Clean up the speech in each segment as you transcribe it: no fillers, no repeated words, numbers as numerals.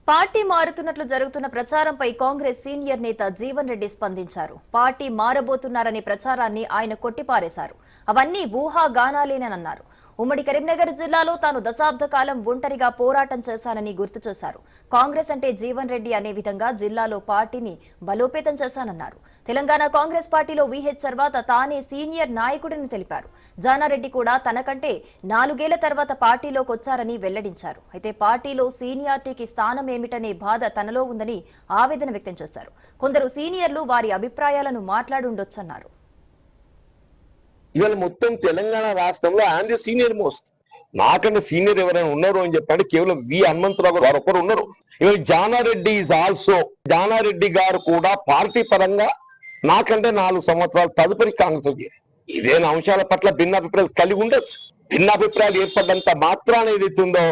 Party మారుతున్నట్లు జరుగుతున్న ప్రచారంపై Congress senior నేత జీవన్ రెడ్డి స్పందించారు. పార్టీ మారబోతున్నారనే ప్రచారాన్ని ఆయన కొట్టిపారేశారు. అవన్నీ ఊహాగానాలేనన్నారు. ఉమ్మడి కరీంనగర్ జిల్లాలో తాను దశాబ్ద కాలం ఒంటరిగా పోరాటం చేశానని గుర్తు చేశారు. కాంగ్రెస్ అంటే జీవన్ రెడ్డి అనే విధంగా జిల్లాలో పార్టీని బలోపేతం చేశానన్నారు. తెలంగాణ కాంగ్రెస్ పార్టీలో వీహెచ్ తర్వాత తానే సీనియర్ నాయకుడిని తెలిపారు. జానారెడ్డి కూడా తనకంటే 4 ఏళ్ల తర్వాత పార్టీలోకి వచ్చారని వెల్లడించారు. అయితే పార్టీలో సీనియారిటీకి స్థానం ఏమిటనే బాధ తనలో ఉందని ఆవేదన వ్యక్తం చేశారు. కొందరు సీనియర్లు వారి అభిప్రాయాలను మాట్లాడుండొచ్చన్నారు. ఇవాళ మొత్తం తెలంగాణ రాష్ట్రంలో ఆయన సీనియర్ మోస్ట్. నాకన్నా సీనియర్ ఎవరైనా ఉన్నారు అని చెప్పండి కేవలం వి హనుమంతరావు గారు వారు ఒక్కరు ఉన్నారు. ఇవాళ జానారెడ్డి ఈజ్ ఆల్సో, జానారెడ్డి గారు కూడా పార్టీ పరంగా నాకంటే 4 సంవత్సరాలు తదుపరి కాంగ్రెస్ ఇదేనా అంశాల పట్ల భిన్నాభిప్రాయాలు కలిగి ఉండొచ్చు. భిన్నాభిప్రాయాలు ఏర్పడ్డంత మాత్రాన ఏదైతుందో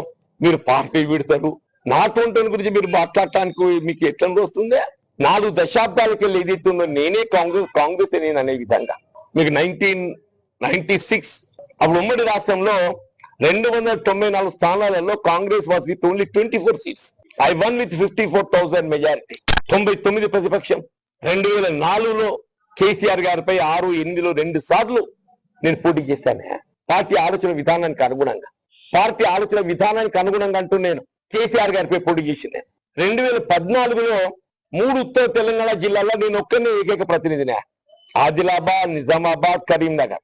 మీరు పార్టీ విడతారు. నాటువంటి గురించి మీరు మాట్లాడటానికి మీకు ఎట్లా వస్తుందే? 4 దశాబ్దాలకు వెళ్ళి ఏదైతుందో నేనే కాంగ్రెస్ నేను అనే విధంగా మీకు 1996 అప్పుడు ఉమ్మడి రాష్ట్రంలో 294 స్థానాలలో Congress was with only 24 seats. I one with 54,000 majority. 99 ప్రతిపక్షం. 2004లో కేసీఆర్ గారిపై 6, 8లో 2 సార్లు నేను పోటీ చేశాను. పార్టీ ఆలోచన విధానానికి అనుగుణంగా అంటూ నేను కేసీఆర్ గారిపై పోటీ చేసింది. 2014లో 3 ఉత్తర తెలంగాణ జిల్లాల్లో నేను ఒక్కనే ఏకైక ప్రతినిధినే. ఆదిలాబాద్, నిజామాబాద్, కరీంనగర్.